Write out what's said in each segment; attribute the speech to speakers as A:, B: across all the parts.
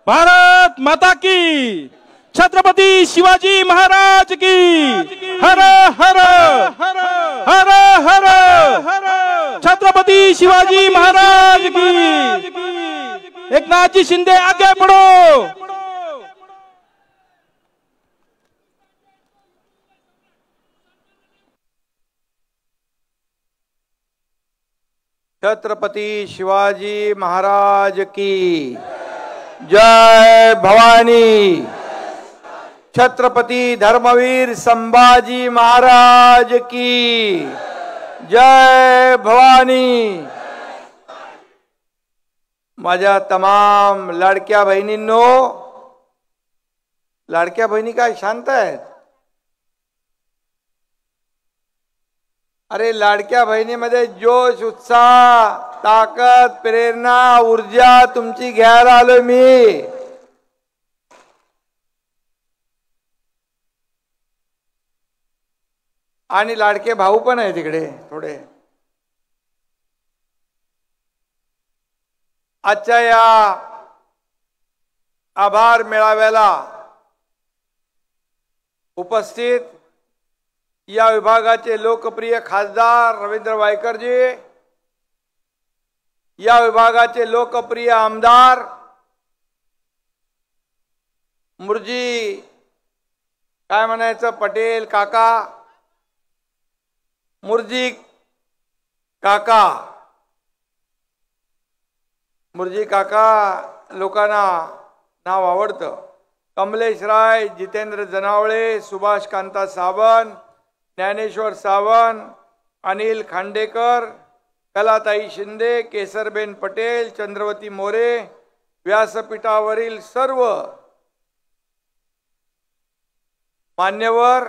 A: भारत माता की, छत्रपति शिवाजी महाराज की, हर हर हर हर छत्रपति शिवाजी महाराज की। एकनाथ जी शिंदे आगे बढ़ो।
B: छत्रपति शिवाजी महाराज की जय भवानी। छत्रपति धर्मवीर संभाजी महाराज की जय भवानी। माझ्या तमाम लाडक्या बहिणींनो, लाडक्या बहिणी काय शांत आहेत? अरे लाडक्या बहिणीमध्ये जोश, उत्साह, ताकद, प्रेरणा, ऊर्जा तुमची घ्यायला आलो मी। आणि लाडके भाऊ पण आहे तिकडे थोडे। आजच्या या आभार मेळाव्याला उपस्थित या विभागाचे लोकप्रिय खासदार रवींद्र वायकरजी, या विभागाचे लोकप्रिय आमदार मुर्जी काय म्हणायचं पटेल काका, मुर्जी काका, मुर्जी काका लोकांना नाव आवडतं। कमलेश राय, जितेंद्र जनावळे, सुभाष कांता सावंत, ज्ञानेश्वर सावंत, अनिल खांडेकर, कलाताई शिंदे, केसरबेन पटेल, चंद्रवती मोरे, व्यासपीठावरील सर्व मान्यवर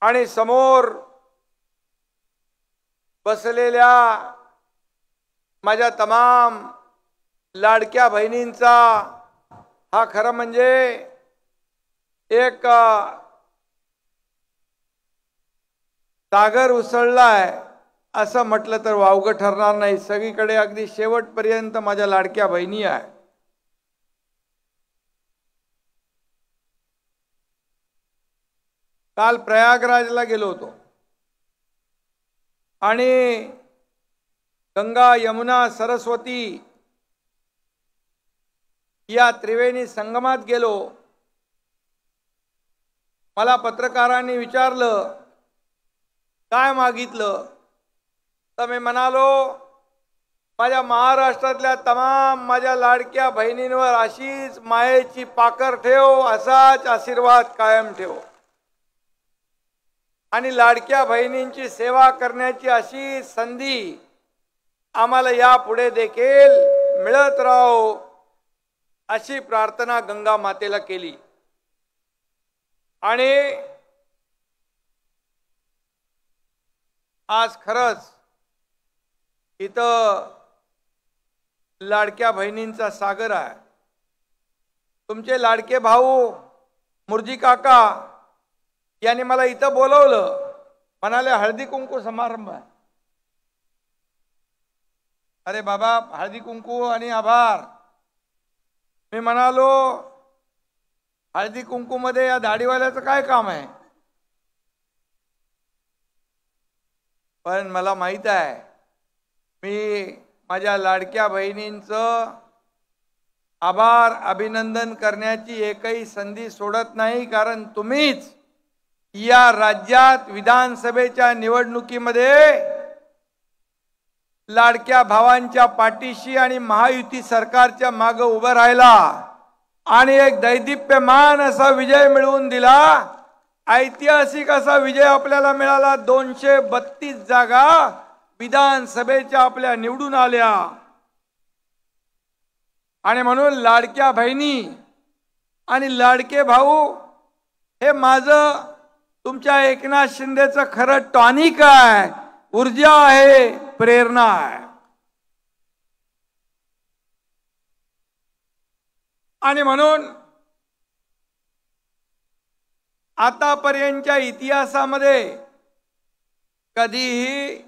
B: आणि समोर बसलेल्या माझ्या तमाम लाडक्या बहिणींचा हा खरं म्हणजे एक सागर उसळलाय असं म्हटलं तर वावगं ठरणार नाही। सगळीकडे अगदी शेवटपर्यंत माझ्या लाडक्या बहिणी आहे। काल प्रयागराजला गेलो होतो आणि गंगा, यमुना, सरस्वती या त्रिवेणी संगमात गेलो। मला पत्रकारांनी विचारलं काय मागितलं, तर मी म्हणालो माझ्या महाराष्ट्रातल्या तमाम माझ्या लाडक्या बहिणींवर अशीच मायेची पाकर ठेव, असाच आशीर्वाद कायम ठेव आणि लाडक्या बहिणींची सेवा करण्याची अशी संधी आम्हाला यापुढे देखील मिळत राहो अशी प्रार्थना गंगा मातेला केली। आणि आज खरंच इथं लाडक्या बहिणींचा सागर आहे। तुमचे लाडके भाऊ मुर्जी काका यांनी मला इथं बोलवलं, म्हणाले हळदी कुंकू समारंभ आहे। अरे बाबा हळदी कुंकू आणि आभार। मी म्हणालो हळदी कुंकू मध्ये या दाढीवाल्याचं काय काम आहे? पण मला माहित आहे मी माझ्या लाडक्या बहिणींचं आभार अभिनंदन करण्याची एकही संधी सोडत नाही, कारण तुम्हीच या राज्यात विधानसभेच्या निवडणुकीमध्ये लाडक्या भावांच्या पाठीशी आणि महायुती सरकारच्या मागे उभं राहिला आणि एक दैदिप्यमान असा विजय मिळवून दिला। ऐतिहासिक असा विजय आपल्याला मिळाला। 232 जागा विधानसभेच्या आपल्या निवडून आल्या। आणि म्हणून लाडक्या बहिणी आणि लाडके भाऊ हे माझं तुमच्या एकनाथ शिंदेचं खरं टॉनिक आहे, ऊर्जा आहे, प्रेरणा आहे। आणि म्हणून आतापर्यंतच्या इतिहासामध्ये कधीही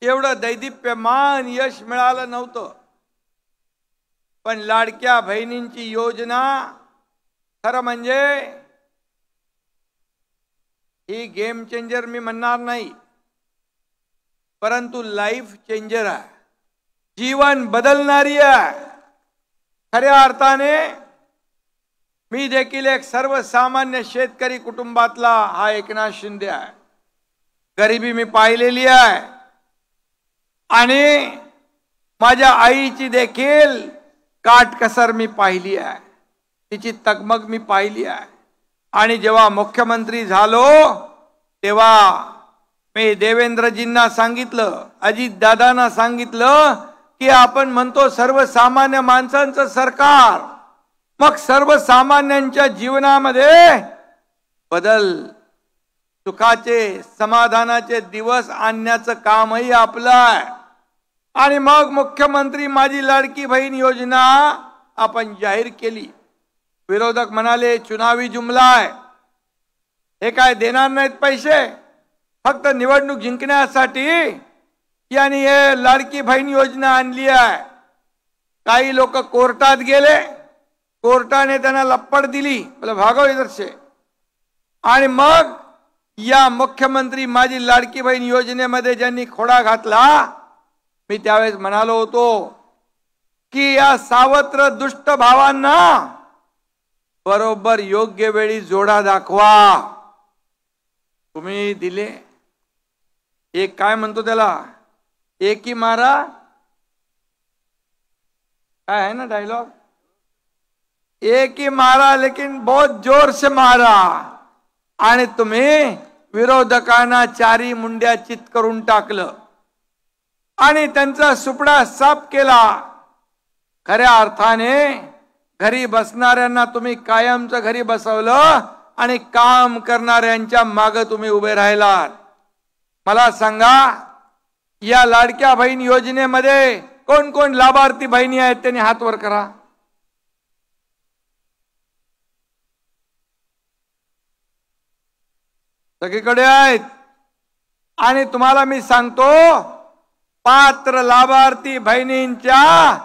B: एवढं दैदिप्यमान यश मिळालं नव्हतं। पण लाडक्या बहिणींची योजना खरं म्हणजे ही गेम चेंजर मी म्हणणार नाही, परंतु लाईफ चेंजर आहे, जीवन बदलणारी आहे. खऱ्या अर्थाने मी देखील एक सर्वसामान्य शेतकरी कुटुंबातला हा एकनाथ शिंदे आहे. गरिबी मी पाहिलेली आहे आणि माझ्या आईची देखील काटकसर मी पाहिली आहे, तिची तगमग मी पाहिली आहे. आणि जेव्हा मुख्यमंत्री झालो तेव्हा मी देवेंद्रजींना सांगितलं, अजितदादांना सांगितलं की आपण म्हणतो सर्वसामान्य माणसांचं सरकार, मग सर्वसामान्यांच्या जीवनामध्ये बदल, सुखाचे समाधानाचे दिवस आणण्याचं कामही आपलं आहे. आणि मग मुख्यमंत्री माझी लाडकी बहीण योजना आपण जाहीर केली. विरोधक म्हणाले चुनावी जुमला आहे, हे काय देणार नाहीत पैसे, फक्त निवडणूक जिंकण्यासाठी यांनी हे लाडकी बहीण योजना आणली आहे. काही लोक कोर्टात गेले, कोर्टाने त्यांना लप्पड दिली, बोला भागो इधर से. आणि मग या मुख्यमंत्री माझी लाडकी बहीण योजनेमध्ये ज्यांनी खोडा घातला, मी त्यावेळेस म्हणालो होतो की या सावत्र दुष्ट भावांना बरोबर योग्य वेळी जोडा दाखवा. तुम्ही दिले एक काय म्हणतो त्याला, एक ही मारा, काय है ना डायलॉग, एक ही मारा लेकिन बहुत जोर से मारा. आणि तुम्ही विरोधकांना चारी मुंड्या चित करून टाकलं आणि त्यांचा सुपडा साफ केला. खऱ्या अर्थाने घरी बसणाऱ्यांना तुम्ही कायमचं घरी बसवलं आणि काम करणाऱ्यांच्या मागे तुम्ही उभे राहिलात. मला सांगा, या लाडक्या बहीण योजनेमध्ये कोण कोण लाभार्थी बहिणी आहेत त्यांनी हात वर करा. सगळीकडे आहेत. आणि तुम्हाला मी सांगतो, पात्र लाभार्थी बहिणींच्या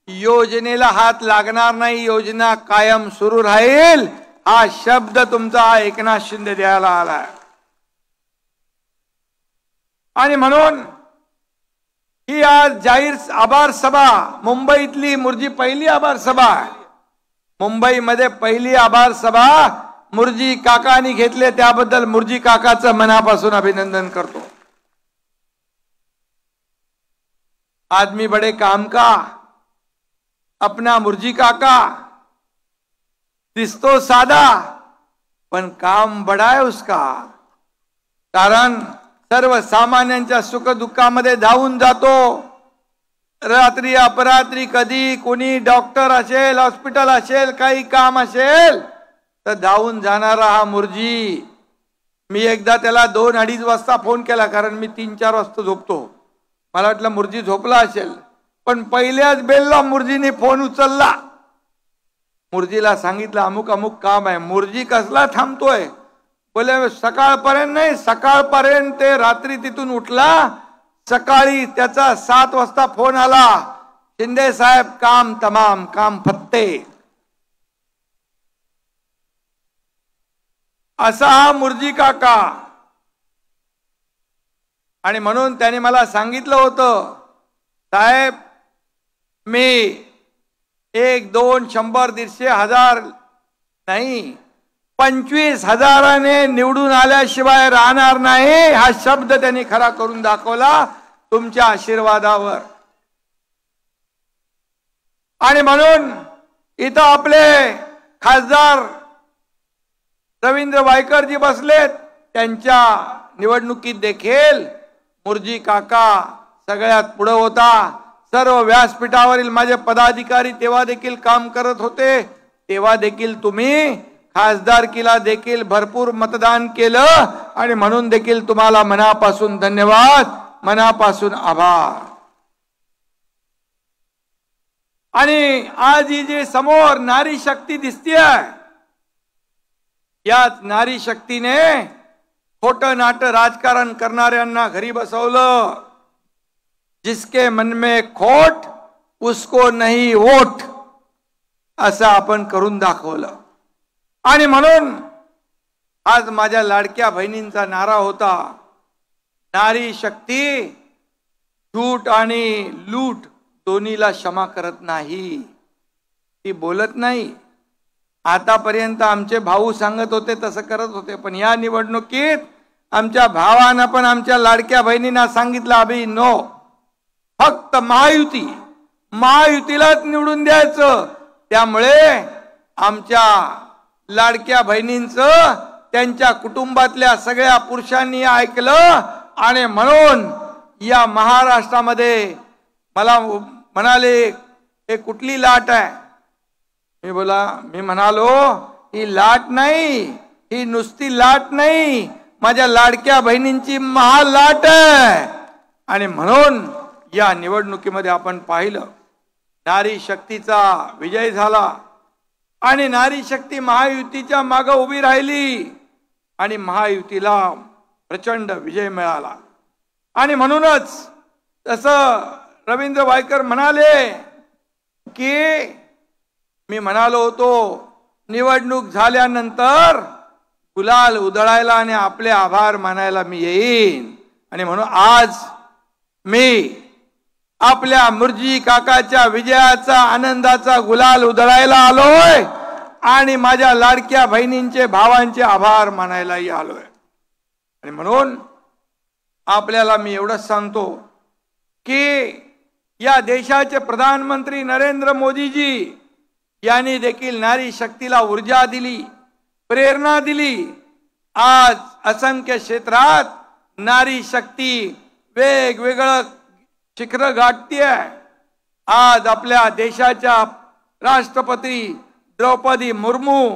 B: योजनेला हात लागणार नाही, योजना कायम सुरू राहील. हा शब्द तुमचा एकनाथ शिंदे द्यायला आलाय. आणि म्हणून ही आज जाहीर आभार सभा, मुंबईतली मुर्जी पहिली आभार सभा आहे. मुंबईमध्ये पहिली आभार सभा मुर्जी काकांनी घेतले, त्याबद्दल मुर्जी काकाचं मनापासून अभिनंदन करतो. आदमी बड़े काम का, अपना मुर्जी काका दिसतो साधा पण काम बडा आहे उसका. कारण सर्वसामान्यांच्या सुखदुःखामध्ये धावून जातो. रात्री अपरात्री कधी कोणी डॉक्टर असेल, हॉस्पिटल असेल, काही काम असेल तर धावून जाणारा हा मुर्जी. मी एकदा त्याला 2-2:30 वाजता फोन केला, कारण मी 3-4 वाजता झोपतो. मला वाटलं मुर्जी झोपला असेल, पण पहिल्याच बेलला मुर्जीने फोन उचलला. मुर्जीला सांगितलं अमुक अमुक काम आहे. मुर्जी कसला थांबतोय, बोले सकाळपर्यंत नाही, सकाळपर्यंत ते रात्री तिथून उठला. सकाळी त्याचा 7 वाजता फोन आला, शिंदे साहेब काम तमाम, काम फत्ते. असा हा मुर्जी काका. आणि म्हणून त्याने मला सांगितलं होतं, साहेब मी 1, 2, 100, 150, 1000 नाही, 25,000 निवडून आल्याशिवाय राहणार नाही. हा शब्द त्यांनी खरा करून दाखवला तुमच्या आशीर्वादावर. आणि म्हणून इथं आपले खासदार रवींद्र वायकरजी बसलेत, त्यांच्या निवडणुकीत देखील मुर्जी काका सगळ्यात पुढे होता. सर्व व्यासपीठावरील माझे पदाधिकारी तेव्हा देखील काम करत होते. तेव्हा देखील तुम्ही खासदारकीला देखील भरपूर मतदान केलं आणि म्हणून देखील तुम्हाला मनापासून धन्यवाद, मनापासून आभार. आणि आज ही जी समोर नारी शक्ती दिसतीये, याच नारी शक्तीने खोटं नाटं राजकारण करणाऱ्यांना घरी बसवलं. जिसके मन में खोट उसको नहीं वोट. असं आपण करून दाखवलं. आणि म्हणून आज माझ्या लाडक्या बहिणींचा नारा होता, नारी शक्ती झूट आणि लूट दोन्हीला क्षमा करत नाही. ती बोलत नाही. आतापर्यंत आमचे भाऊ सांगत होते तसं करत होते, पण या निवडणुकीत आमच्या भावानं पण आमच्या लाडक्या बहिणींना सांगितलं, अभि नो, फक्त महायुतीलाच निवडून द्यायचं. त्यामुळे आमच्या लाडक्या बहिणींचं त्यांच्या कुटुंबातल्या सगळ्या पुरुषांनी ऐकलं. आणि म्हणून या महाराष्ट्रामध्ये मला म्हणाले, हे कुठली लाट आहे? मी म्हणालो, ही लाट नाही, ही नुसती लाट नाही, माझ्या लाडक्या बहिणींची महालाट आहे. आणि म्हणून या निवडणुकीमध्ये आपण पाहिलं, नारी शक्तीचा विजय झाला आणि नारी शक्ती महायुतीच्या मागे उभी राहिली आणि महायुतीला प्रचंड विजय मिळाला. आणि म्हणूनच तसं रवींद्र वायकर म्हणाले की मी म्हणालो होतो, निवडणूक झाल्यानंतर गुलाल उधळायला आणि आपले आभार मानायला मी येईन. आणि म्हणून आज मी आपल्या मुर्जी काकाच्या विजयाचा आनंदाचा गुलाल उधळायला आलोय आणि माझ्या लाडक्या बहिणींचे भावांचे आभार मानायलाही आलोय. आणि म्हणून आपल्याला मी एवढंच सांगतो की या देशाचे प्रधानमंत्री नरेंद्र मोदीजी यांनी देखील नारी शक्तीला ऊर्जा दिली, प्रेरणा दिली. आज असंख्य क्षेत्रात नारी शक्ती वेगवेगळं शिखर गाठते. आज आपल्या देशाच्या राष्ट्रपती द्रौपदी मुर्मू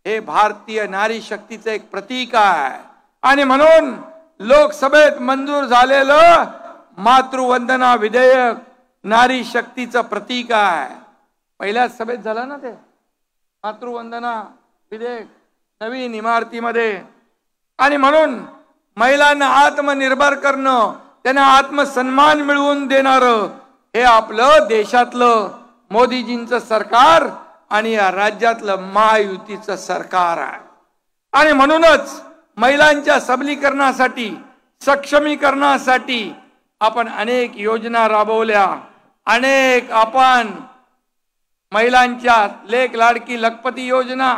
B: हे भारतीय नारी शक्तीचं एक प्रतीक आहे. आणि म्हणून लोकसभेत मंजूर झालेलं मातृवंदना विधेयक नारी शक्तीचं प्रतीक आहे. पहिल्याच सभेत झालं ना ते मातृवंदना विधेयक नवीन इमारतीमध्ये. आणि म्हणून महिलांना आत्मनिर्भर करणं, त्यांना आत्मसन्मान मिळवून देणारं हे आपलं देशातलं मोदीजींचं सरकार आणि या राज्यातलं महायुतीचं सरकार आहे. आणि म्हणूनच महिलांच्या सबलीकरणासाठी, सक्षमीकरणासाठी आपण अनेक योजना राबवल्या. अनेक आपण महिलांच्या लेक लाडकी लखपती योजना,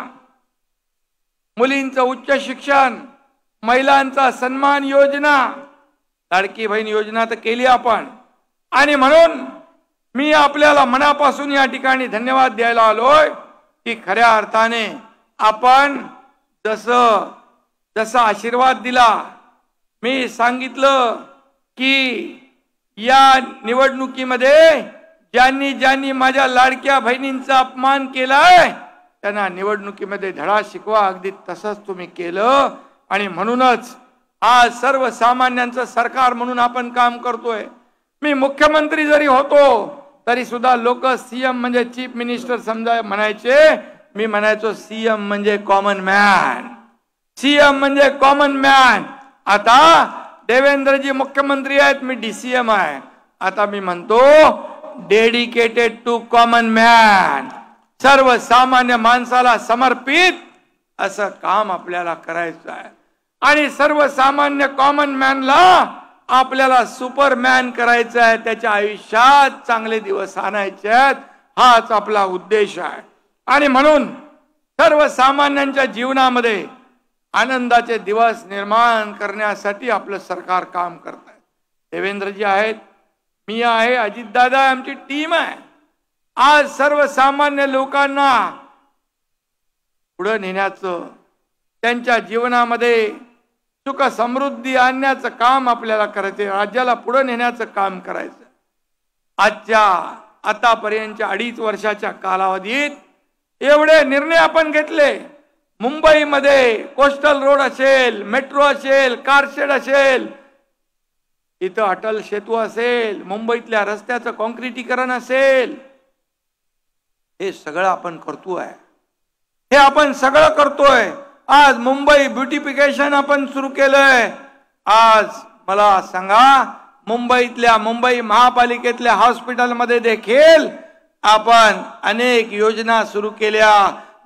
B: मुलींचं उच्च शिक्षण, महिलांचा सन्मान योजना, लाडकी बहीण योजना तर केली आपण. आणि म्हणून मी आपल्याला मनापासून या ठिकाणी धन्यवाद द्यायला आलोय की खऱ्या अर्थाने आपण जसा आशीर्वाद दिला, मी सांगितलं की या निवडणुकीमध्ये ज्यांनी ज्यांनी माझ्या लाडक्या बहिणींचा अपमान केलाय त्यांना निवडणुकीमध्ये धडा शिकवा. अगदी तसंच तुम्ही केलं. आणि म्हणूनच आज सर्वसामान्यांचं सरकार म्हणून आपण काम करतोय. मी मुख्यमंत्री जरी होतो तरी सुद्धा लोक सीएम म्हणजे चीफ मिनिस्टर समजा म्हणायचे. मी म्हणायचो सीएम म्हणजे कॉमन मॅन, सीएम म्हणजे कॉमन मॅन. आता देवेंद्रजी मुख्यमंत्री आहेत, मी डीसीएम आहे. आता मी म्हणतो डेडिकेटेड टू कॉमन मॅन, सर्वसामान्य माणसाला समर्पित असं काम आपल्याला करायचं आहे. आणि सर्वसामान्य कॉमन मॅनला आपल्याला सुपरमॅन करायचं आहे, त्याच्या आयुष्यात चांगले दिवस आणायचे आहेत, हाच आपला उद्देश आहे. आणि म्हणून सर्वसामान्यांच्या जीवनामध्ये आनंदाचे दिवस निर्माण करण्यासाठी आपलं सरकार काम करत आहे. देवेंद्रजी आहेत, मी आहे, अजितदादा आहे, आमची टीम आहे. आज सर्वसामान्य लोकांना पुढे नेण्याचं, त्यांच्या जीवनामध्ये सुख समृद्धी आणण्याचं काम आपल्याला करायचं, राज्याला पुढे नेण्याचं काम करायचं. आतापर्यंतच्या 2.5 वर्षाच्या कालावधीत एवढे निर्णय आपण घेतले. मुंबईमध्ये कोस्टल रोड असेल, मेट्रो असेल, कारशेड असेल, इथं अटल सेतू असेल, मुंबईतल्या रस्त्याचं कॉन्क्रिटीकरण असेल, हे सगळं आपण करतोय. हे आपण सगळं करतोय. आज मुंबई ब्युटिफिकेशन आपण सुरू केलंय. आज मला सांगा, मुंबई महापालिकेतल्या हॉस्पिटलमध्ये देखील आपण अनेक योजना सुरू केल्या,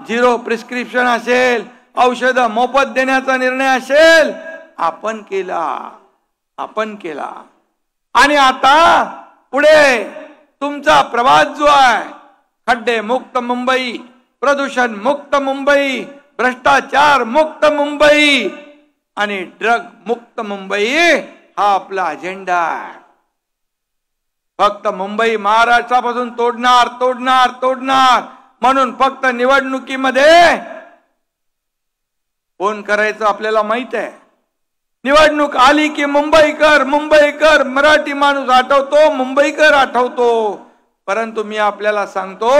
B: झिरो प्रिस्क्रिप्शन असेल, औषध मोफत देण्याचा निर्णय असेल, आपण केला. आणि आता पुढे तुमचा प्रवास जो आहे, खड्डे मुक्त मुंबई, प्रदूषण मुक्त मुंबई, भ्रष्टाचार मुक्त मुंबई आणि ड्रग मुक्त मुंबई हा आपला अजेंडा आहे. फक्त मुंबई महाराष्ट्रापासून तोडणार म्हणून फक्त निवडणुकीमध्ये फोन करायचं आपल्याला माहित आहे. निवडणूक आली की मुंबईकर मराठी माणूस आठवतो, मुंबईकर आठवतो. परंतु मी आपल्याला सांगतो,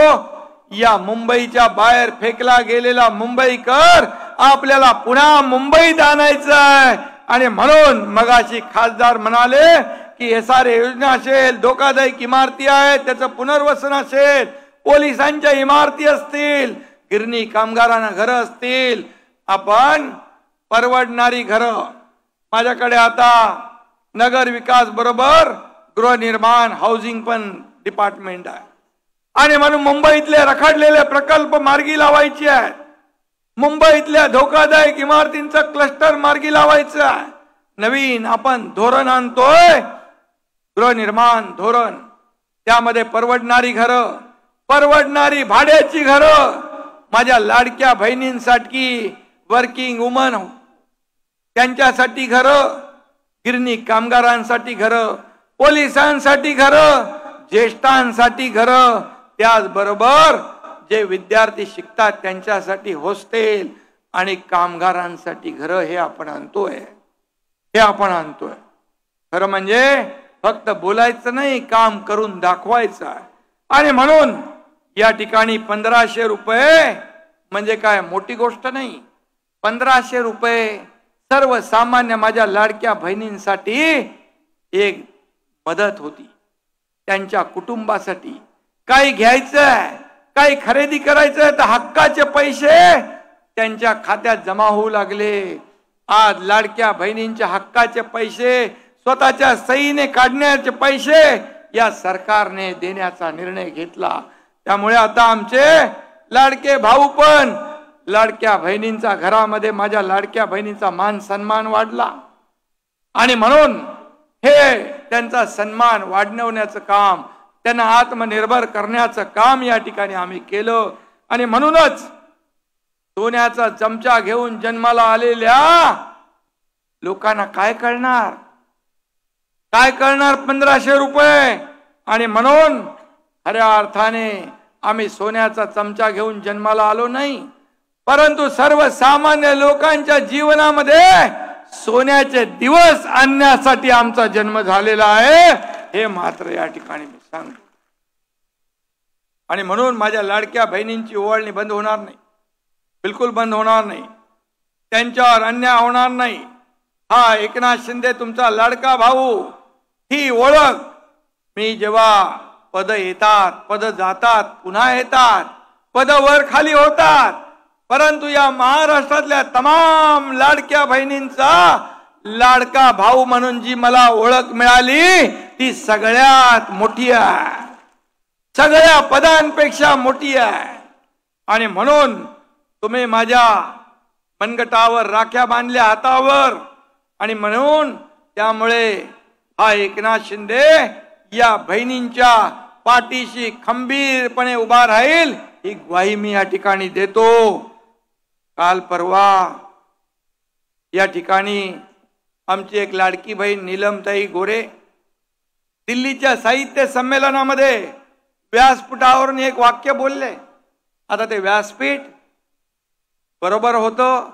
B: या मुंबईच्या बाहेर फेकला गेलेला मुंबईकर आपल्याला पुन्हा मुंबईत आणायचं आहे. आणि म्हणून मगाशी खासदार म्हणाले की SR योजना असेल, धोकादायक इमारती आहेत त्याचं पुनर्वसन असेल, पोलिसांच्या इमारती असतील, गिरणी कामगारांना घरं असतील, आपण परवडणारी घरं. माझ्याकडे आता नगर विकास बरोबर गृहनिर्माण हाऊसिंग पण डिपार्टमेंट आहे. आणि म्हणून मुंबईतले रखडलेले प्रकल्प मार्गी लावायचे आहेत. मुंबईतल्या धोकादायक इमारतींचा क्लस्टर मार्गी लावायचं आहे. नवीन आपण धोरण आणतोय, गृहनिर्माण धोरण. त्यामध्ये परवडणारी घरं, परवडणारी भाड्याची घरं, माझ्या लाडक्या बहिणींसाठी, वर्किंग वुमन त्यांच्यासाठी घरं, गिरणी कामगारांसाठी घरं, पोलिसांसाठी घरं, ज्येष्ठांसाठी घरं, त्याचबरोबर जे विद्यार्थी शिकतात त्यांच्यासाठी हॉस्टेल आणि कामगारांसाठी घरं. हे आपण आणतोय. खरं म्हणजे फक्त बोलायचं नाही, काम करून दाखवायचं आहे. आणि म्हणून या ठिकाणी 1500 रुपये म्हणजे काय मोठी गोष्ट नाही. 1500 रुपये सर्वसामान्य माझ्या लाडक्या बहिणींसाठी एक मदत होती. त्यांच्या कुटुंबासाठी काही घ्यायचंय, काही खरेदी करायचंय तर हक्काचे पैसे त्यांच्या खात्यात जमा होऊ लागले. आज लाडक्या बहिणींच्या हक्काचे पैसे, स्वतःच्या सहीने काढण्याचे पैसे या सरकारने देण्याचा निर्णय घेतला. त्यामुळे आता आमचे लाडके भाऊ पण लाडक्या बहिणींचा घरामध्ये, माझ्या लाडक्या बहिणींचा मान सन्मान वाढला. आणि म्हणून हे त्यांचा सन्मान वाढवण्याचं काम, त्यांना आत्मनिर्भर करण्याचं काम या ठिकाणी आम्ही केलं. आणि म्हणूनच सोन्याचा चमचा घेऊन जन्माला आलेल्या लोकांना काय कळणार 1500 रुपये. आणि म्हणून खऱ्या अर्थाने आम्ही सोन्याचा चमचा घेऊन जन्माला आलो नाही, परंतु सर्वसामान्य लोकांच्या जीवनामध्ये सोन्याचे दिवस आणण्यासाठी आमचा जन्म झालेला आहे. हे मात्र या ठिकाणी मी सांगतो. आणि म्हणून माझ्या लाडक्या बहिणींची ओवाळणी बंद होणार नाही, बिलकुल बंद होणार नाही. त्यांच्यावर अन्याय होणार नाही. हा एकनाथ शिंदे तुमचा लाडका भाऊ, ही ओळख. मी जेव्हा पद येतात, पद जातात, पुन्हा येतात, पद वर खाली होतात, परंतु या महाराष्ट्रातल्या तमाम लाडक्या बहिणींचा लाडका भाऊ म्हणून जी मला ओळख मिळाली ती सगळ्यात मोठी आहे, सगळ्या पदांपेक्षा मोठी आहे. आणि म्हणून तुम्ही माझ्या मनगटावर राख्या बांधल्या हातावर. आणि म्हणून त्यामुळे हा एकनाथ शिंदे या बहिणींच्या पाठीशी खंबीरपणे उभा राहील, ही ग्वाही मी या ठिकाणी देतो. काल परवा या ठिकाणी आमची एक लाडकी बहीण नीलमताई गोरे दिल्लीच्या साहित्य संमेलनामध्ये व्यासपीठावरून एक वाक्य बोलले. आता ते व्यासपीठ बरोबर होतं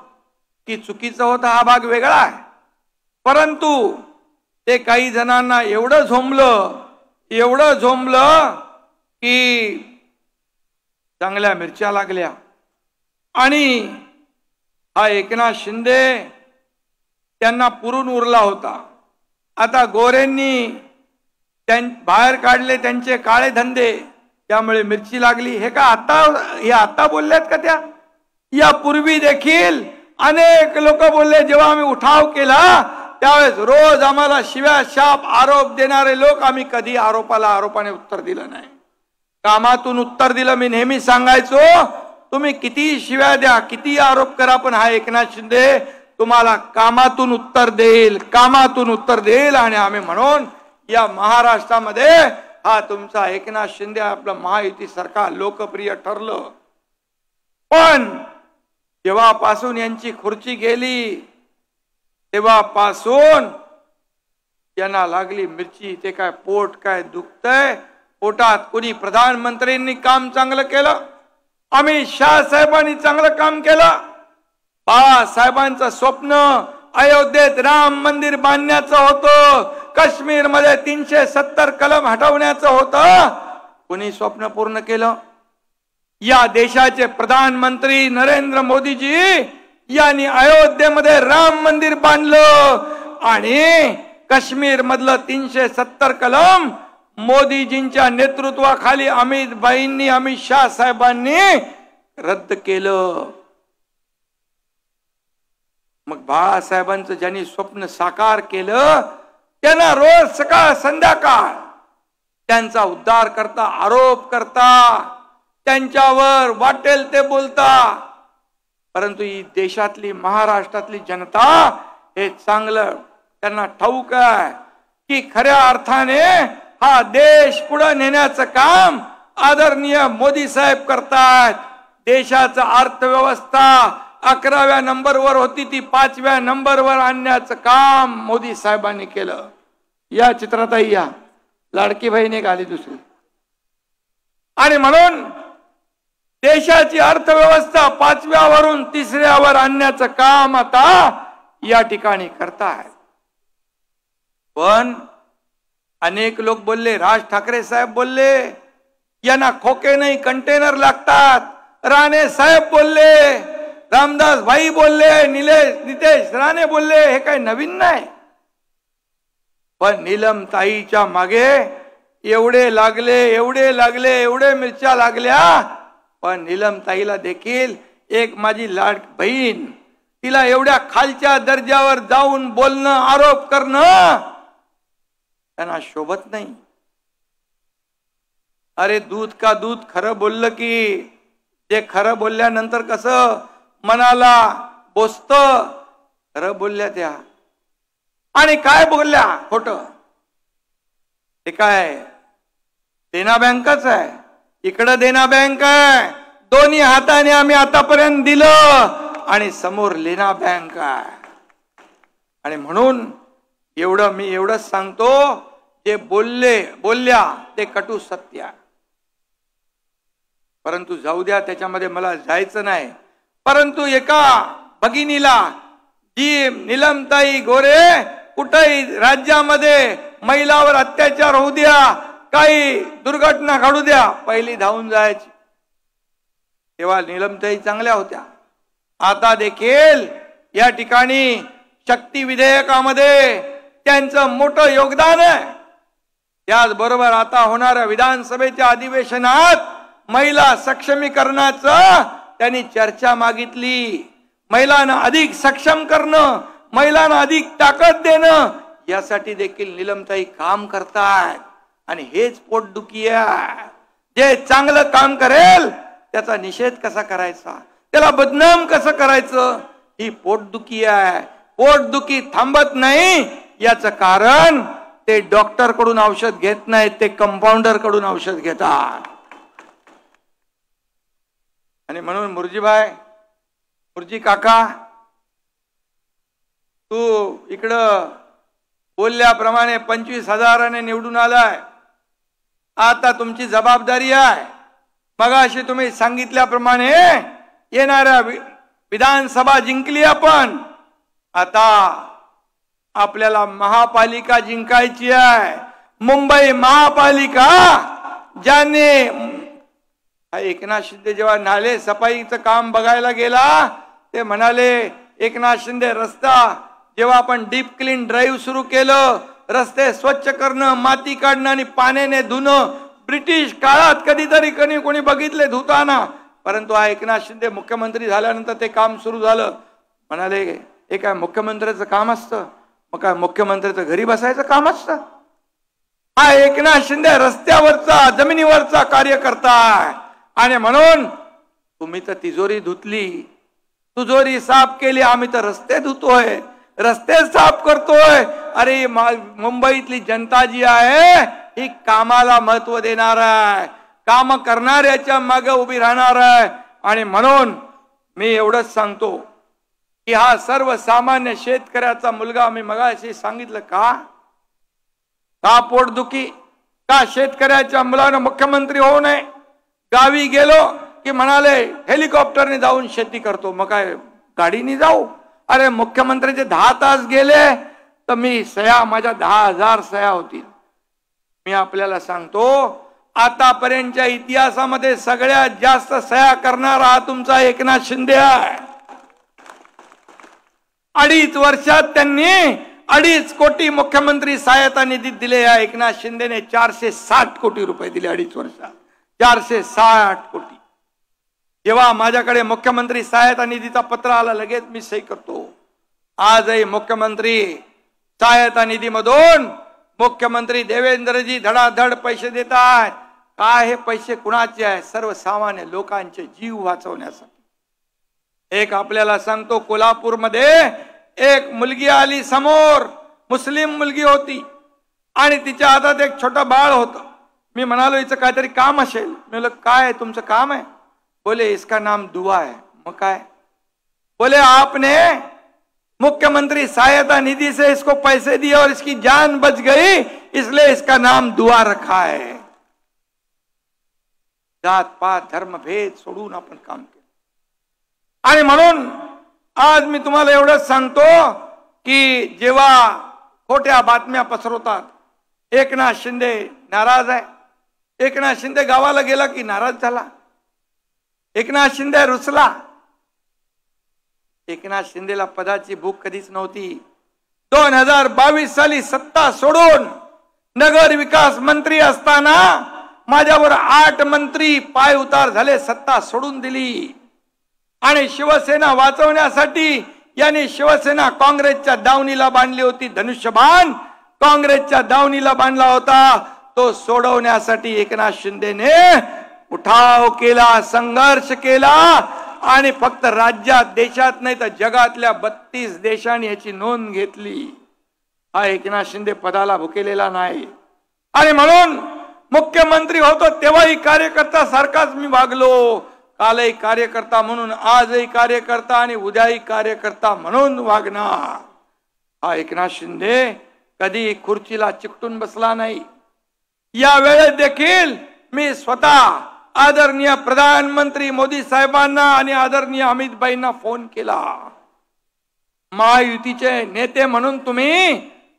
B: की चुकीचं होतं हा भाग वेगळा आहे, परंतु ते काही जणांना एवढं झोंबलं की चांगल्या मिरच्या लागल्या. आणि हा एकनाथ शिंदे त्यांना पुरून उरला होता. आता गोरेंनी बाहेर काढले त्यांचे काळे धंदे, त्यामुळे मिरची लागली. हे आता बोलल्यात का त्या? यापूर्वी देखील अनेक लोक बोलले. जेव्हा आम्ही उठाव केला त्यावेळेस रोज आम्हाला शिव्या शाप आरोप देणारे लोक, आम्ही कधी आरोपाने उत्तर दिलं नाही. कामातून उत्तर दिलं. मी नेहमी सांगायचो, तुम्ही किती शिव्या द्या, किती आरोप करा, पण हा एकनाथ शिंदे तुम्हाला कामातून उत्तर देईल, कामातून उत्तर देईल. आणि आम्ही म्हणून या महाराष्ट्रामध्ये हा तुमचा एकनाथ शिंदे आपलं महायुती सरकार लोकप्रिय ठरलं. पण जेव्हापासून यांची खुर्ची गेली तेव्हापासून यांना लागली मिरची. ते काय पोट काय दुखतंय पोटात. कोणी प्रधानमंत्र्यांनी काम चांगलं केलं, अमित शाह साहेबांनी चांगलं काम केलं. बाळासाहेबांचं स्वप्न अयोध्येत राम मंदिर बांधण्याचं होतं, काश्मीर मध्ये 370 कलम हटवण्याचं होतं. कोणी स्वप्न पूर्ण केलं? या देशाचे प्रधानमंत्री नरेंद्र मोदीजी यांनी अयोध्येमध्ये राम मंदिर बांधलं आणि काश्मीर मधलं 370 कलम मोदीजींच्या नेतृत्वाखाली अमित शाह साहेबांनी रद्द केलं. मग बाळासाहेबांचं ज्यांनी स्वप्न साकार केलं त्यांना रोज सकाळ संध्याकाळ त्यांचा उद्धार करता, आरोप करता, त्यांच्यावर वाटेल ते बोलता. परंतु ही देशातली महाराष्ट्रातली जनता हे चांगलं त्यांना ठाऊक आहे की खऱ्या अर्थाने हा देश पुढे नेण्याचं काम आदरणीय मोदी साहेब करतात. देशाचा अर्थव्यवस्था 11व्या नंबरवर होती, ती 5व्या नंबरवर आणण्याचं काम मोदी साहेबांनी केलं. या चित्रातही या लाडकी बहीण एक आली दुसरी. आणि म्हणून देशाची अर्थव्यवस्था 5व्यावरून 3ऱ्यावर आणण्याचं काम आता या ठिकाणी करतायत. पण अनेक लोक बोलले, राज ठाकरे साहेब बोलले यांना खोके नाही कंटेनर लागतात, राणे साहेब बोलले, रामदास भाई बोलले, नितेश राणे बोलले, हे काही नवीन नाही. पण नीलम ताईच्या मागे एवढे लागले मिरच्या लागल्या. पण नीलम ताईला देखील एक माझी लाड बहीण, तिला एवढ्या खालच्या दर्जावर जाऊन बोलणं, आरोप करणं त्यांना शोभत नाही. अरे दूध का दूध खरं बोललं की ते खरं बोलल्यानंतर कसं मनाला बोचत. खरं बोलल्या त्या आणि काय बोलल्या खोटं. ते काय देना बँकच आहे, इकडं देना बँक आहे, दोन्ही हाताने आम्ही आतापर्यंत दिलं आणि समोर लेना बँक आहे. आणि म्हणून मी एवढंच सांगतो, जे बोलल्या ते कटू सत्य आहे. परंतु जाऊ द्या, त्याच्यामध्ये मला जायचं नाही. परंतु एका भगिनीला जी नीलमताई गोरे कुठेही राज्यामध्ये महिलावर अत्याचार होऊ द्या, काही दुर्घटना घडू द्या, पहिली धावून जायची. तेव्हा नीलमताई चांगल्या होत्या. आता देखील या ठिकाणी शक्ती विधेयकामध्ये त्यांचं मोठं योगदान आहे. त्याचबरोबर आता होणाऱ्या विधानसभेच्या अधिवेशनात महिला सक्षमीकरणाचं त्यांनी चर्चा मागितली. महिलांना अधिक सक्षम करणं, महिलांना अधिक ताकद देणं, यासाठी देखील नीलमताई काम करतात. आणि हेच पोटदुखी आहे. जे चांगलं काम करेल त्याचा निषेध कसा करायचा, त्याला बदनाम कसं करायचं, ही पोटदुखी आहे. पोटदुखी थांबत नाही, याचं कारण ते डॉक्टर कडून औषध घेत नाहीत, ते कंपाऊंडर कडून औषध घेतात. आणि म्हणून मुर्जी काका, तू इकडं बोलल्याप्रमाणे 25,000ने निवडून आलाय. आता तुमची जबाबदारी आहे. मगाशी तुम्ही सांगितल्याप्रमाणे येणाऱ्या विधानसभा जिंकली आपण. आता आपल्याला महापालिका जिंकायची आहे. मुंबई महापालिका ज्याने एकनाथ शिंदे जेव्हा नाले सफाईचं काम बघायला गेला, ते म्हणाले एकनाथ शिंदे रस्ता जेव्हा आपण डीप क्लीन ड्राईव्ह सुरू केलं, रस्ते स्वच्छ करणं, माती काढणं आणि पाण्याने धुणं, ब्रिटिश काळात कधीतरी कोणी बघितले धुताना. परंतु हा एकनाथ शिंदे मुख्यमंत्री झाल्यानंतर ते काम सुरू झालं. म्हणाले हे काय मुख्यमंत्र्याचं काम असतं? मग काय मुख्यमंत्र्याचं घरी बसायचं काम असतं? हा एकनाथ शिंदे रस्त्यावरचा जमिनीवरचा कार्यकर्ता आहे आणि म्हणून तुम्ही तर तिजोरी धुतली, तिजोरी साफ केली, आम्ही तर रस्ते धुतोय, रस्ते साफ करतोय. अरे मुंबईतली जनता जी आहे ही कामाला महत्व देणार आहे, काम करणाऱ्याच्या मागे उभी राहणार आहे. आणि म्हणून मी एवढंच सांगतो की हा सर्वसामान्य शेतकऱ्याचा मुलगा, मी मगाशी सांगितलं का पोटदुखी, का शेतकऱ्याच्या मुलानं मुख्यमंत्री होऊ नये. गावी गेलो की म्हणाले हेलिकॉप्टरने जाऊन शेती करतो, मग काय गाडीने जाऊ. अरे मुख्यमंत्रीचे 10 तास गेले तर मी सह्या, माझ्या 10,000 सह्या होतील. मी आपल्याला सांगतो आतापर्यंतच्या इतिहासामध्ये सगळ्यात जास्त सह्या करणारा हा तुमचा एकनाथ शिंदे आहे. 2.5 वर्षात त्यांनी 2.5 कोटी मुख्यमंत्री सहायता निधीत दिले. या एकनाथ शिंदेने 460 कोटी रुपये दिले 2.5 वर्षात, 460 कोटी. जेव्हा माझ्याकडे मुख्यमंत्री सहायता निधीचा पत्र आला लगेच मी सही करतो. आजही मुख्यमंत्री सहायता निधीमधून मुख्यमंत्री देवेंद्रजी धडाधड पैसे देतात. काय हे पैसे कुणाचे आहे? सर्वसामान्य लोकांचे जीव वाचवण्यासाठी. एक आपल्याला सांगतो, कोल्हापूरमध्ये एक मुलगी आली समोर, मुस्लिम मुलगी होती आणि तिच्या हातात एक छोटं बाळ होतं. मी म्हणालो हिचं काहीतरी काम असेल. मी म्हटलं काय तुमचं काम आहे? बोले इसका नाम दुआ है. मग काय? बोले आपने मुख्यमंत्री सहायता निधि से इसको पैसे दिए और इसकी जान बच गई, इसलिए इसका नाम दुआ रखा है. जात पात धर्म भेद सोडून आपण काम केलं. आणि म्हणून आज मी तुम्हाला एवढंच सांगतो की जेव्हा खोट्या बातम्या पसरवतात, एकनाथ शिंदे नाराज आहे, एकनाथ शिंदे गावाला गेला की नाराज झाला, एकनाथ शिंदे रुसला. एकनाथ शिंदेला पदाची भूक कधीच नव्हती. 2022 साली सत्ता सोडून नगर विकास मंत्री असताना माझ्यावर 8 मंत्री पाय उतार झाले, सत्ता सोडून दिली. आणि शिवसेना वाचवण्यासाठी यांनी शिवसेना काँग्रेसच्या दावणीला बांधली होती. धनुष्यबाण काँग्रेसच्या दावणीला बांधला होता. तो सोडवण्यासाठी एकनाथ शिंदेने उठाव केला, संघर्ष केला आणि फक्त राज्यात देशात नाही तर जगातल्या 32 देशांनी याची नोंद घेतली. हा एकनाथ शिंदे पदाला भुकेलेला नाही. आणि म्हणून मुख्यमंत्री होतो तेव्हाही कार्यकर्ता सारखाच मी वागलो. कालही कार्यकर्ता म्हणून, आजही कार्यकर्ता आणि उद्याही कार्यकर्ता म्हणून वागणार. हा एकनाथ शिंदे कधी खुर्चीला चिकटून बसला नाही. या वेळेत देखील मी स्वतः आदरणीय प्रधानमंत्री मोदी साहेबांना आणि आदरणीय अमित भाईंना फोन केला. महायुतीचे नेते म्हणून तुम्ही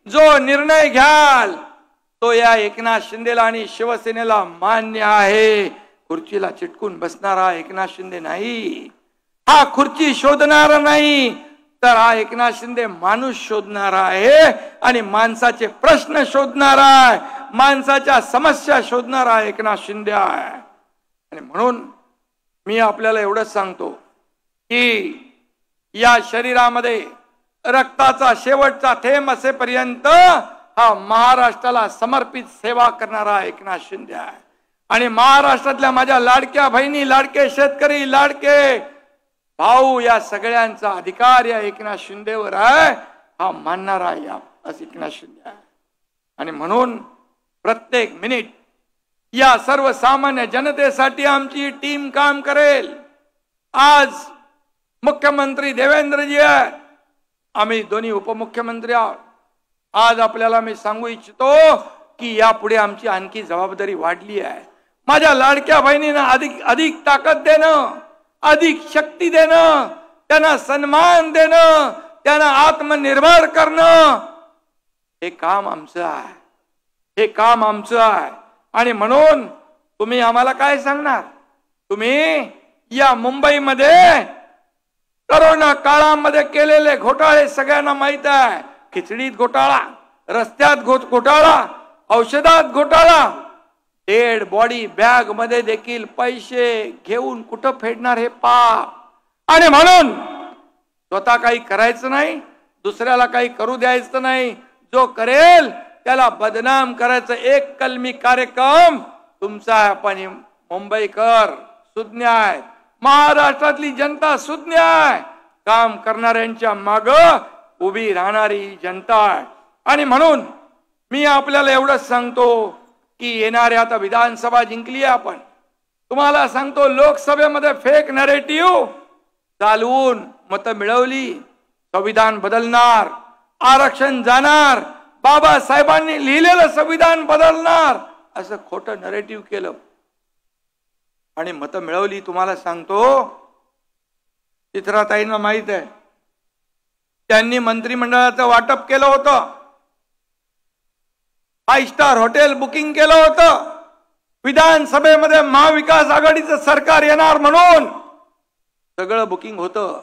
B: जो निर्णय घ्याल तो या एकनाथ शिंदेला आणि शिवसेनेला मान्य आहे. खुर्चीला चिटकून बसणारा एकनाथ शिंदे नाही. हा खुर्ची शोधणारा नाही, तर हा एकनाथ शिंदे माणूस शोधणारा आहे आणि माणसाचे प्रश्न शोधणारा आहे, माणसाच्या समस्या शोधणारा एकनाथ शिंदे आहे. आणि म्हणून मी आपल्याला एवढंच सांगतो की या शरीरामध्ये रक्ताचा शेवटचा थेंब असेपर्यंत हा महाराष्ट्राला समर्पित सेवा करणारा एकनाथ शिंदे आहे. आणि महाराष्ट्रातल्या माझ्या लाडक्या बहिणी, लाडके शेतकरी, लाडके भाऊ, या सगळ्यांचा अधिकार या एकनाथ शिंदेवर आहे. हा मानणारा या एकनाथ शिंदे आहे. आणि म्हणून प्रत्येक मिनिट या सर्वसामान्य जनतेसाठी आमची टीम काम करेल. आज मुख्यमंत्री देवेंद्रजी आहे, आम्ही दोन्ही उपमुख्यमंत्री आहोत. आज आपल्याला मी सांगू इच्छितो की यापुढे आमची आणखी जबाबदारी वाढली आहे. माझ्या लाडक्या बहिणींना अधिक ताकद देणं, अधिक शक्ती देणं, त्यांना सन्मान देणं, त्यांना आत्मनिर्भर करणं, हे काम आमचं आहे, हे काम आमचं आहे. आणि म्हणून तुम्ही आम्हाला काय सांगणार? तुम्ही या मुंबईमध्ये कोरोना काळामध्ये केलेले घोटाळे सगळ्यांना माहित आहे. खिचडीत घोटाळा, रस्त्यात घोटाळा, औषधात घोटाळा, डेड बॉडी बॅग मध्ये देखील पैसे घेऊन कुठं फेडणार हे पाप. आणि म्हणून स्वतः काही करायचं नाही, दुसऱ्याला काही करू द्यायचं नाही. जो करेल त्याला बदनाम करायचं एक कलमी कार्यक्रम तुमचा आहे. पण मुंबईकर सुज्ञ आहे, महाराष्ट्रातली जनता सुज्ञ आहे, काम करणाऱ्यांच्या माग उभी राहणारी जनता आहे. आणि म्हणून मी आपल्याला एवढंच सांगतो की येणाऱ्या आता विधानसभा जिंकली आहे आपण. तुम्हाला सांगतो लोकसभेमध्ये फेक नरेटिव्ह चालवून मत मिळवली, संविधान बदलणार, आरक्षण जाणार, बाबासाहेबांनी लिहिलेलं संविधान बदलणार असं खोटं नरेटिव्ह केलं आणि मत मिळवली. तुम्हाला सांगतो चित्राताईंना माहित आहे, त्यांनी मंत्रिमंडळाचं वाटप केलं होतं, 5 स्टार हॉटेल बुकिंग केलं होतं, विधानसभेमध्ये महाविकास आघाडीचं सरकार येणार म्हणून सगळं बुकिंग होतं.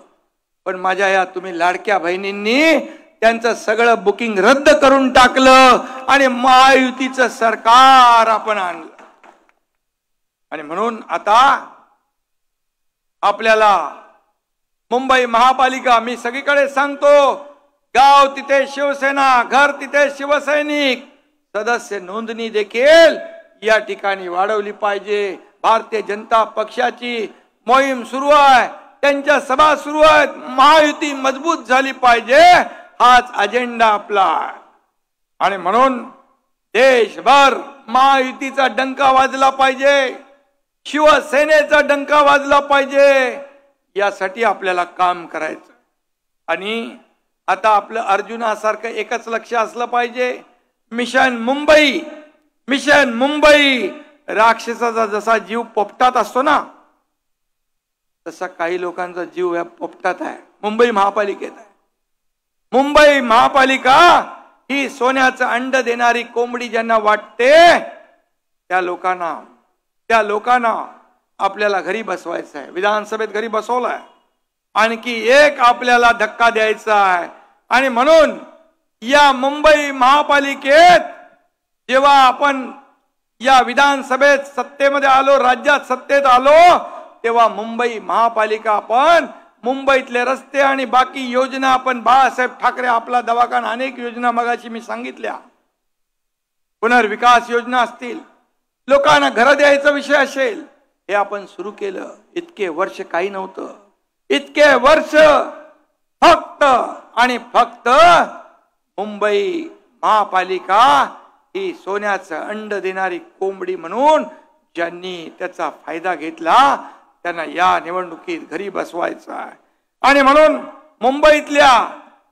B: पण माझ्या या तुम्ही लाडक्या बहिणींनी त्यांचं सगळं बुकिंग रद्द करून टाकलं आणि महायुतीचं सरकार आपण आणलं. आणि म्हणून आता आपल्याला मुंबई महापालिका, मी सगळीकडे सांगतो, गाव तिथे शिवसेना, घर तिथे शिवसैनिक, सदस्य नोंदणी देखील या ठिकाणी वाढवली पाहिजे. भारतीय जनता पक्षाची मोहीम सुरू आहे, त्यांच्या सभा सुरू आहेत, महायुती मजबूत झाली पाहिजे, हाच अजेंडा आपला. आणि म्हणून देशभर महायुतीचा डंका वाजला पाहिजे, शिवसेनेचा डंका वाजला पाहिजे, यासाठी आपल्याला काम करायचं. आणि आता आपलं अर्जुनासारखं एकच लक्ष असलं पाहिजे, मिशन मुंबई. मिशन मुंबई राक्षसाचा जसा जीव पोपटात असतो ना, तसा काही लोकांचा जीव या पोपटात आहे, मुंबई महापालिकेत आहे. मुंबई महापालिका ही सोन्याचं अंड देणारी कोंबडी ज्यांना वाटते त्या लोकांना आपल्याला घरी बसवायचं आहे. विधानसभेत घरी बसवलाय, आणखी एक आपल्याला धक्का द्यायचा आहे. आणि म्हणून या मुंबई महापालिकेत जेव्हा आपण या विधानसभेत सत्तेमध्ये आलो, राज्यात सत्तेत आलो, तेव्हा मुंबई महापालिका आपण मुंबईतले रस्ते आणि बाकी योजना आपण, बाळासाहेब ठाकरे आपला दवाखाना, अनेक योजना मगाशी मी सांगितल्या, पुनर्विकास योजना असतील, लोकांना घर द्यायचा विषय असेल, हे आपण सुरू केलं. इतके वर्ष काही नव्हतं, इतके वर्ष फक्त आणि फक्त मुंबई महापालिका ही सोन्याचं अंड देणारी कोंबडी म्हणून ज्यांनी त्याचा फायदा घेतला त्यांना या निवडणुकीत घरी बसवायचं आहे. आणि म्हणून मुंबईतल्या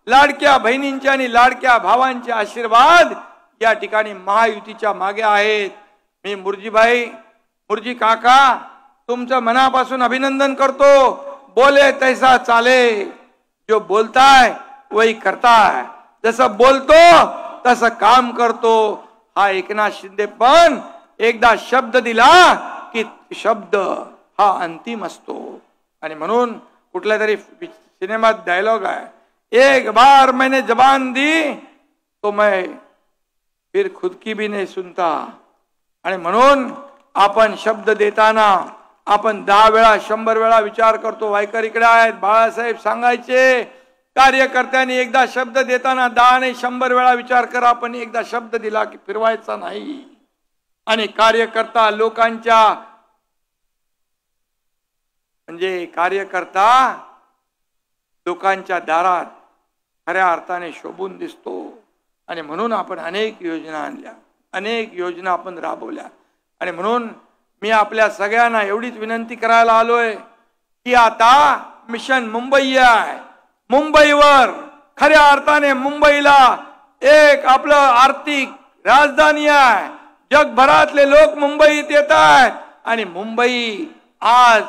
B: लाडक्या बहिणींचे आणि लाडक्या भावांचे आशीर्वाद या ठिकाणी महायुतीच्या मागे आहेत. मी मुर्जी काका तुमचं मनापासून अभिनंदन करतो. बोले तैसा चाले, जो बोलताय वही करताय, जसं बोलतो तसं काम करतो. हा एकनाथ शिंदे पण एकदा शब्द दिला की शब्द हा अंतिम असतो. आणि म्हणून कुठल्या तरी सिनेमात डायलॉग आहे, एक बार मैंने जबान दी तो मैं फिर खुद की भी नहीं सुनता. आणि म्हणून आपण शब्द देताना आपण 10 वेळा 100 वेळा विचार करतो. वायकर इकडे आहेत, बाळासाहेब सांगायचे, कार्यकर्त्यांनी एकदा शब्द देताना 10 नाही 100 वेळा विचार करा. आपण एकदा शब्द दिला की फिरवायचा नाही. आणि कार्यकर्ता लोकांच्या, म्हणजे कार्यकर्ता लोकांच्या दारात खऱ्या अर्थाने शोभून दिसतो. आणि म्हणून आपण अनेक योजना आणल्या, अनेक योजना आपण राबवल्या. आणि म्हणून मी आपल्या सगळ्यांना एवढीच विनंती करायला आलोय की आता मिशन मुंबई आहे. मुंबईवर खऱ्या अर्थाने मुंबईला एक आपलं आर्थिक राजधानी आहे. जगभरातले लोक मुंबईत येत आहेत आणि मुंबई आज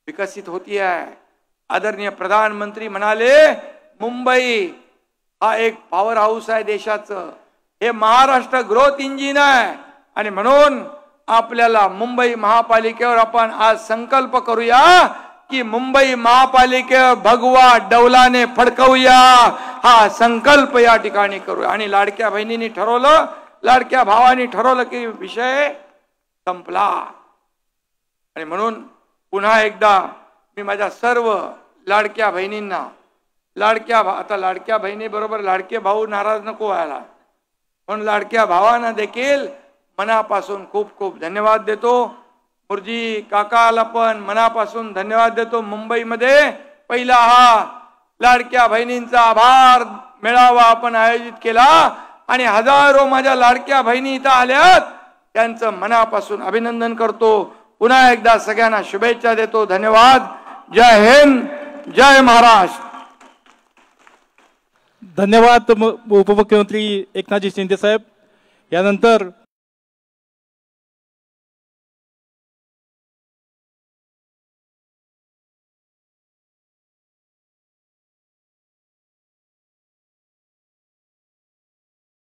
B: विकसित होती आहे. आदरणीय प्रधानमंत्री म्हणाले मुंबई हा एक पॉवर हाऊस आहे देशाचं, हे महाराष्ट्र ग्रोथ इंजिन आहे. आणि म्हणून आपल्याला मुंबई महापालिकेवर आपण आज संकल्प करूया की मुंबई महापालिकेवर भगवा डौलाने फडकवूया. हा संकल्प या ठिकाणी करूया. आणि लाडक्या बहिणींनी ठरवलं, लाडक्या भावानी ठरवलं की विषय संपला. आणि म्हणून पुन्हा एकदा मी माझ्या सर्व लाडक्या बहिणींना, आता लाडक्या बहिणी बरोबर लाडके भाऊ नाराज नको व्हायला, म्हणून लाडक्या भावांना देखील मनापासून खूप खूप धन्यवाद देतो. मुरजी काकाला पण मनापासून धन्यवाद देतो. मुंबईमध्ये पहिला हा लाडक्या बहिणींचा आभार मेळावा आपण आयोजित केला आणि हजारो माझ्या लाडक्या बहिणी इथं आल्यात, त्यांचं मनापासून अभिनंदन करतो. पुन्हा एकदा सगळ्यांना शुभेच्छा देतो. धन्यवाद. जय हिंद, जय महाराष्ट्र.
A: धन्यवाद उपमुख्यमंत्री एकनाथजी शिंदे साहेब. यानंतर